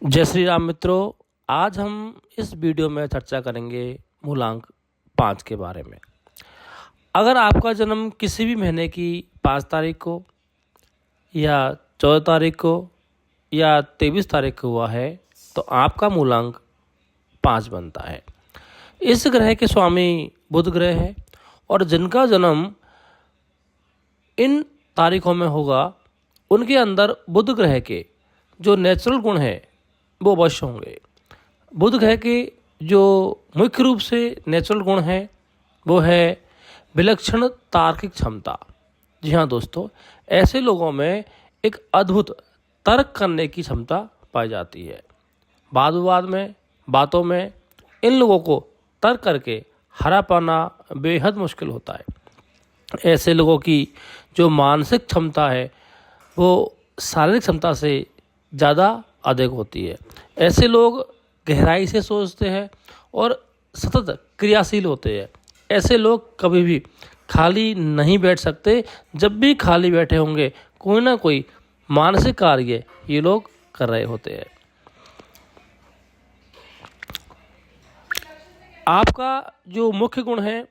जय श्री राम मित्रों। आज हम इस वीडियो में चर्चा करेंगे मूलांक 5 के बारे में। अगर आपका जन्म किसी भी महीने की 5 तारीख को या 14 तारीख को या 23 तारीख को हुआ है तो आपका मूलांक 5 बनता है। इस ग्रह के स्वामी बुध ग्रह है और जिनका जन्म इन तारीखों में होगा उनके अंदर बुध ग्रह के जो नेचुरल गुण हैं वो अवश्य होंगे। बुध ग्रह के जो मुख्य रूप से नेचुरल गुण हैं वो है विलक्षण तार्किक क्षमता। जी हाँ दोस्तों, ऐसे लोगों में एक अद्भुत तर्क करने की क्षमता पाई जाती है। वाद विवाद में, बातों में इन लोगों को तर्क करके हरा पाना बेहद मुश्किल होता है। ऐसे लोगों की जो मानसिक क्षमता है वो शारीरिक क्षमता से ज़्यादा अधिक होती है। ऐसे लोग गहराई से सोचते हैं और सतत क्रियाशील होते हैं। ऐसे लोग कभी भी खाली नहीं बैठ सकते। जब भी खाली बैठे होंगे कोई ना कोई मानसिक कार्य ये लोग कर रहे होते हैं। आपका जो मुख्य गुण है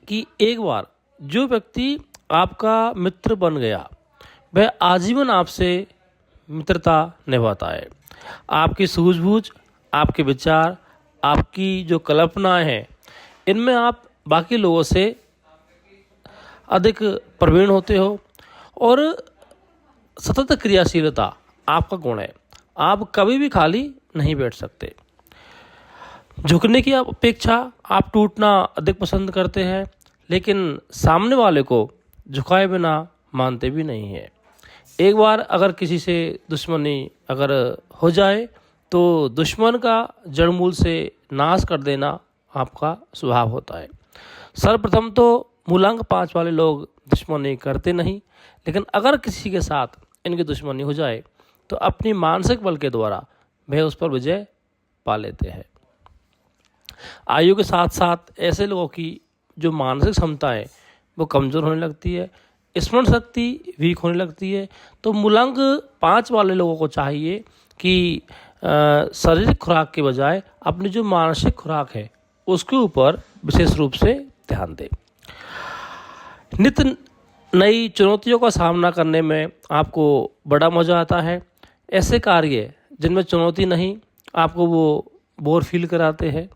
कि एक बार जो व्यक्ति आपका मित्र बन गया वह आजीवन आपसे मित्रता निभाता है। आपकी सूझबूझ, आपके विचार, आपकी जो कल्पनाएं हैं इनमें आप बाकी लोगों से अधिक प्रवीण होते हो और सतत क्रियाशीलता आपका गुण है। आप कभी भी खाली नहीं बैठ सकते। झुकने की अपेक्षा आप टूटना अधिक पसंद करते हैं, लेकिन सामने वाले को झुकाए बिना मानते भी नहीं हैं। एक बार अगर किसी से दुश्मनी अगर हो जाए तो दुश्मन का जड़मूल से नाश कर देना आपका स्वभाव होता है। सर्वप्रथम तो मूलांक 5 वाले लोग दुश्मनी करते नहीं, लेकिन अगर किसी के साथ इनकी दुश्मनी हो जाए तो अपनी मानसिक बल के द्वारा वह उस पर विजय पा लेते हैं। आयु के साथ साथ ऐसे लोगों की जो मानसिक क्षमता है वो कमज़ोर होने लगती है, स्मरण शक्ति वीक होने लगती है। तो मूलांक 5 वाले लोगों को चाहिए कि शारीरिक खुराक के बजाय अपनी जो मानसिक खुराक है उसके ऊपर विशेष रूप से ध्यान दें। नित्य नई चुनौतियों का सामना करने में आपको बड़ा मज़ा आता है। ऐसे कार्य जिनमें चुनौती नहीं आपको वो बोर फील कराते हैं।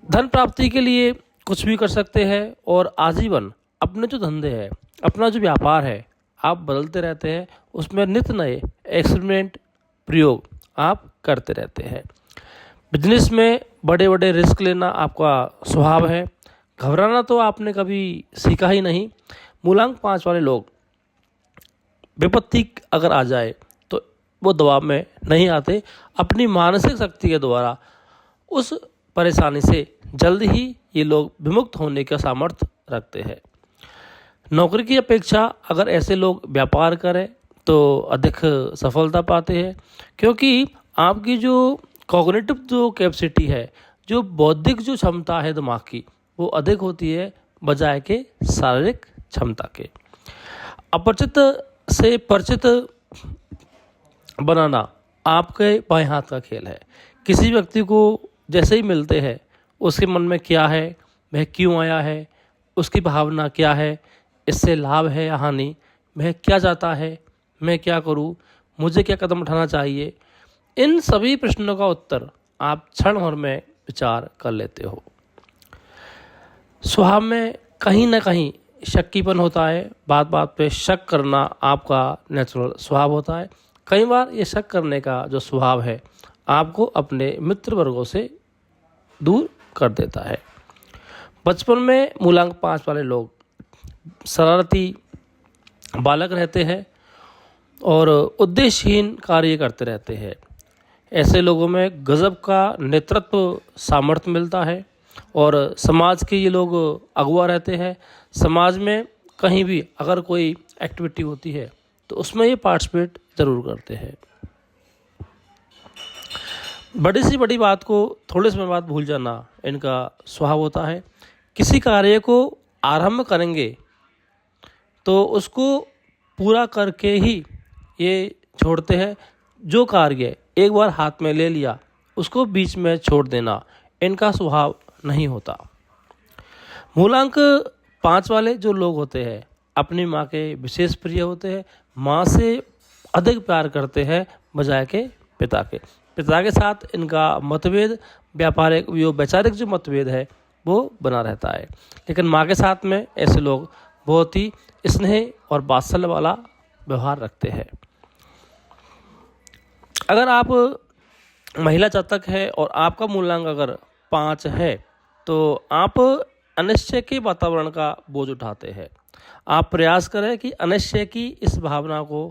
धन प्राप्ति के लिए कुछ भी कर सकते हैं और आजीवन अपने जो धंधे हैं, अपना जो व्यापार है आप बदलते रहते हैं। उसमें नित्य नए एक्सपेरिमेंट प्रयोग आप करते रहते हैं। बिजनेस में बड़े बड़े रिस्क लेना आपका स्वभाव है। घबराना तो आपने कभी सीखा ही नहीं। मूलांक 5 वाले लोग विपत्ति अगर आ जाए तो वो दबाव में नहीं आते। अपनी मानसिक शक्ति के द्वारा उस परेशानी से जल्द ही ये लोग विमुक्त होने का सामर्थ्य रखते हैं। नौकरी की अपेक्षा अगर ऐसे लोग व्यापार करें तो अधिक सफलता पाते हैं, क्योंकि आपकी जो कॉग्निटिव जो कैपेसिटी है, जो बौद्धिक जो क्षमता है दिमाग की, वो अधिक होती है बजाय के शारीरिक क्षमता के। अपरिचित से परिचित बनाना आपके बाएं हाथ का खेल है। किसी व्यक्ति को जैसे ही मिलते हैं उसके मन में क्या है, वह क्यों आया है, उसकी भावना क्या है, इससे लाभ है या हानि, वह क्या चाहता है, मैं क्या करूं, मुझे क्या कदम उठाना चाहिए, इन सभी प्रश्नों का उत्तर आप क्षण भर में विचार कर लेते हो। स्वभाव में कहीं ना कहीं शक्कीपन होता है। बात बात पे शक करना आपका नेचुरल स्वभाव होता है। कई बार ये शक करने का जो स्वभाव है आपको अपने मित्र वर्गों से दूर कर देता है। बचपन में मूलांक 5 वाले लोग शरारती बालक रहते हैं और उद्देश्यहीन कार्य करते रहते हैं। ऐसे लोगों में गजब का नेतृत्व सामर्थ्य मिलता है और समाज के ये लोग अगुवा रहते हैं। समाज में कहीं भी अगर कोई एक्टिविटी होती है तो उसमें ये पार्टिसिपेट ज़रूर करते हैं। बड़ी सी बड़ी बात को थोड़े समय बाद भूल जाना इनका स्वभाव होता है। किसी कार्य को आरंभ करेंगे तो उसको पूरा करके ही ये छोड़ते हैं। जो कार्य एक बार हाथ में ले लिया उसको बीच में छोड़ देना इनका स्वभाव नहीं होता। मूलांक 5 वाले जो लोग होते हैं अपनी माँ के विशेष प्रिय होते हैं, माँ से अधिक प्यार करते हैं बजाय के पिता के। पिता के साथ इनका मतभेद व्यापारिक वैचारिक जो मतभेद है वो बना रहता है, लेकिन माँ के साथ में ऐसे लोग बहुत ही स्नेह और वात्सल्य वाला व्यवहार रखते हैं। अगर आप महिला जातक है और आपका मूलांक अगर 5 है तो आप अनिश्चय के वातावरण का बोझ उठाते हैं। आप प्रयास करें कि अनिश्चय की इस भावना को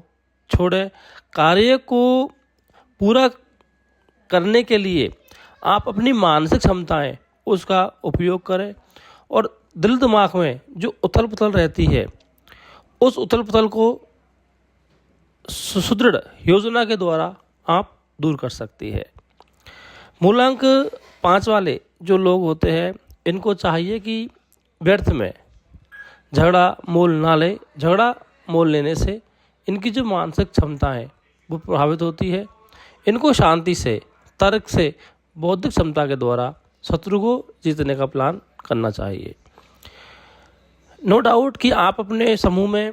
छोड़ें। कार्य को पूरा करने के लिए आप अपनी मानसिक क्षमताएं उसका उपयोग करें और दिल दिमाग में जो उथल पुथल रहती है उस उथल पुथल को सुदृढ़ योजना के द्वारा आप दूर कर सकती है। मूलांक 5 वाले जो लोग होते हैं इनको चाहिए कि व्यर्थ में झगड़ा मोल ना ले। झगड़ा मोल लेने से इनकी जो मानसिक क्षमता है वो प्रभावित होती है। इनको शांति से, तर्क से, बौद्धिक क्षमता के द्वारा शत्रु को जीतने का प्लान करना चाहिए। नो डाउट कि आप अपने समूह में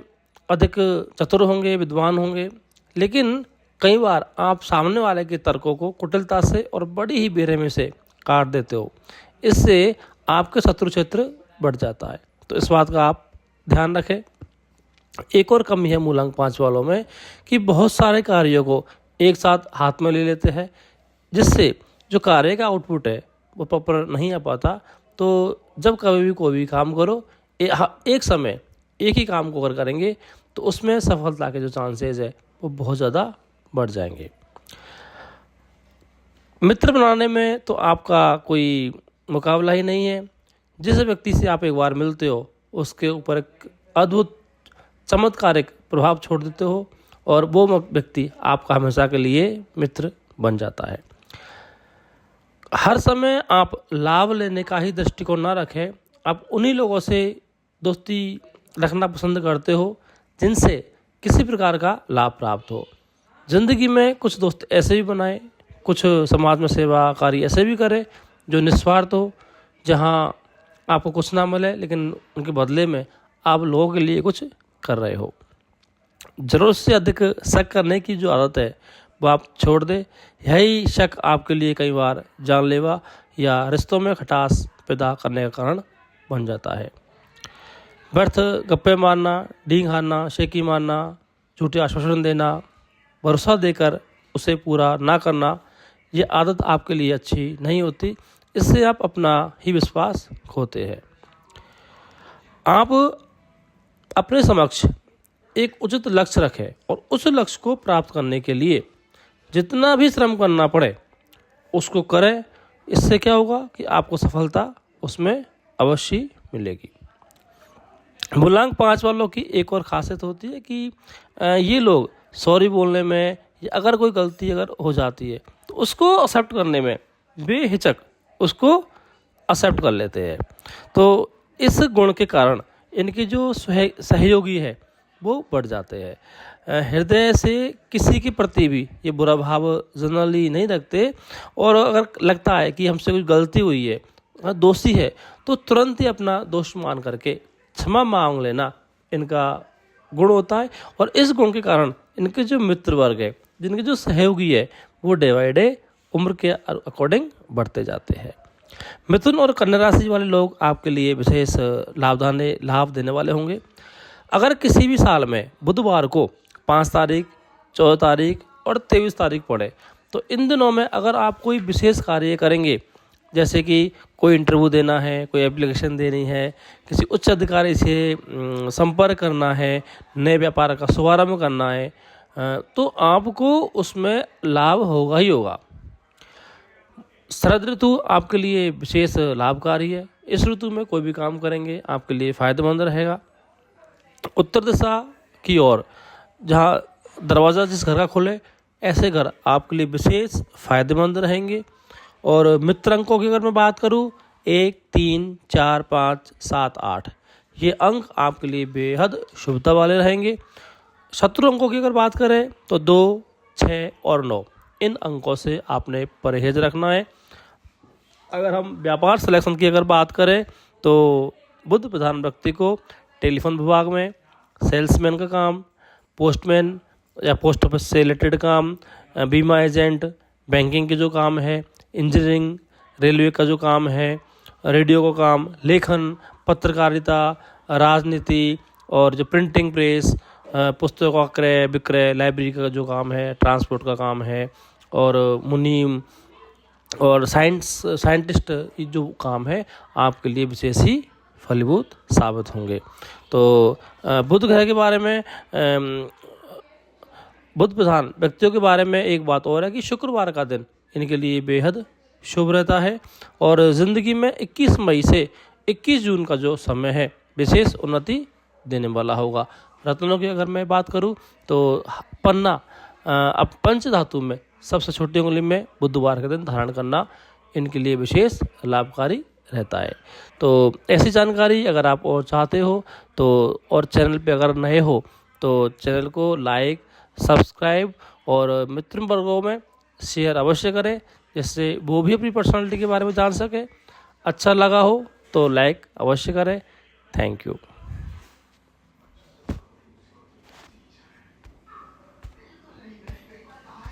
अधिक चतुर होंगे, विद्वान होंगे, लेकिन कई बार आप सामने वाले के तर्कों को कुटिलता से और बड़ी ही बेरहमी से काट देते हो। इससे आपके शत्रु क्षेत्र बढ़ जाता है, तो इस बात का आप ध्यान रखें। एक और कमी है मूलांक 5 वालों में कि बहुत सारे कार्यों को एक साथ हाथ में ले लेते हैं, जिससे जो कार्य का आउटपुट है वो प्रॉपर नहीं आ पाता। तो जब कभी भी कोई भी काम करो एक समय एक ही काम को अगर करेंगे तो उसमें सफलता के जो चांसेस है वो बहुत ज़्यादा बढ़ जाएंगे। मित्र बनाने में तो आपका कोई मुकाबला ही नहीं है। जिस व्यक्ति से आप एक बार मिलते हो उसके ऊपर एक अद्भुत चमत्कारिक प्रभाव छोड़ देते हो और वो व्यक्ति आपका हमेशा के लिए मित्र बन जाता है। हर समय आप लाभ लेने का ही दृष्टिकोण ना रखें। आप उन्हीं लोगों से दोस्ती रखना पसंद करते हो जिनसे किसी प्रकार का लाभ प्राप्त हो। ज़िंदगी में कुछ दोस्त ऐसे भी बनाएं, कुछ समाज में सेवा कार्य ऐसे भी करें जो निस्वार्थ हो, जहां आपको कुछ ना मिले लेकिन उनके बदले में आप लोगों के लिए कुछ कर रहे हो। ज़रूरत से अधिक शक करने की जो आदत है वो आप छोड़ दें। यही शक आपके लिए कई बार जानलेवा या रिश्तों में खटास पैदा करने का कारण बन जाता है। व्यर्थ गप्पे मारना, डींग हारना, शेकी मारना, झूठे आश्वासन देना, भरोसा देकर उसे पूरा ना करना, ये आदत आपके लिए अच्छी नहीं होती। इससे आप अपना ही विश्वास खोते हैं। आप अपने समक्ष एक उचित लक्ष्य रखें और उस लक्ष्य को प्राप्त करने के लिए जितना भी श्रम करना पड़े उसको करें। इससे क्या होगा कि आपको सफलता उसमें अवश्य मिलेगी। मूलांक 5 वालों की एक और खासियत होती है कि ये लोग सॉरी बोलने में या अगर कोई गलती अगर हो जाती है तो उसको एक्सेप्ट करने में बेहिचक उसको एक्सेप्ट कर लेते हैं। तो इस गुण के कारण इनके जो सहयोगी है वो बढ़ जाते हैं। हृदय से किसी के प्रति भी ये बुरा भाव जनरली नहीं रखते और अगर लगता है कि हमसे कुछ गलती हुई है, दोषी है, तो तुरंत ही अपना दोष मान करके क्षमा मांग लेना इनका गुण होता है। और इस गुण के कारण इनके जो मित्र वर्ग है, जिनके जो सहयोगी है, वो डे बाय डे उम्र के अकॉर्डिंग बढ़ते जाते हैं। मिथुन और कन्या राशि वाले लोग आपके लिए विशेष लाभ देने वाले होंगे। अगर किसी भी साल में बुधवार को 5 तारीख, 14 तारीख और 23 तारीख पड़े तो इन दिनों में अगर आप कोई विशेष कार्य करेंगे, जैसे कि कोई इंटरव्यू देना है, कोई एप्लीकेशन देनी है, किसी उच्च अधिकारी से संपर्क करना है, नए व्यापार का शुभारंभ करना है, तो आपको उसमें लाभ होगा ही होगा। शरद ऋतु आपके लिए विशेष लाभकारी है। इस ऋतु में कोई भी काम करेंगे आपके लिए फायदेमंद रहेगा। उत्तर दिशा की ओर जहाँ दरवाज़ा जिस घर का खुले ऐसे घर आपके लिए विशेष फायदेमंद रहेंगे। और मित्र अंकों की अगर मैं बात करूँ 1, 3, 4, 5, 7, 8 ये अंक आपके लिए बेहद शुभता वाले रहेंगे। शत्रु अंकों की अगर बात करें तो 2, 6 और 9 इन अंकों से आपने परहेज रखना है। अगर हम व्यापार सिलेक्शन की अगर बात करें तो बुध प्रधान व्यक्ति को टेलीफोन विभाग में सेल्समैन का काम, पोस्टमैन या पोस्ट ऑफिस से रिलेटेड काम, बीमा एजेंट, बैंकिंग के जो काम है, इंजीनियरिंग, रेलवे का जो काम है, रेडियो का काम, लेखन, पत्रकारिता, राजनीति और जो प्रिंटिंग प्रेस, पुस्तकों का क्रय विक्रय, लाइब्रेरी का जो काम है, ट्रांसपोर्ट का काम है और मुनीम और साइंटिस्ट ये जो काम है आपके लिए विशेष ही फलीभूत साबित होंगे। तो बुध ग्रह के बारे में बुध प्रधान व्यक्तियों के बारे में एक बात और है कि शुक्रवार का दिन इनके लिए बेहद शुभ रहता है और ज़िंदगी में 21 मई से 21 जून का जो समय है विशेष उन्नति देने वाला होगा। रत्नों की अगर मैं बात करूं तो पन्ना अब पंच धातु में सबसे छोटी उंगली में बुधवार के दिन धारण करना इनके लिए विशेष लाभकारी रहता है। तो ऐसी जानकारी अगर आप और चाहते हो तो और चैनल पे अगर नए हो तो चैनल को लाइक, सब्सक्राइब और मित्र वर्गों में शेयर अवश्य करें, जिससे वो भी अपनी पर्सनालिटी के बारे में जान सके। अच्छा लगा हो तो लाइक अवश्य करें। Thank you.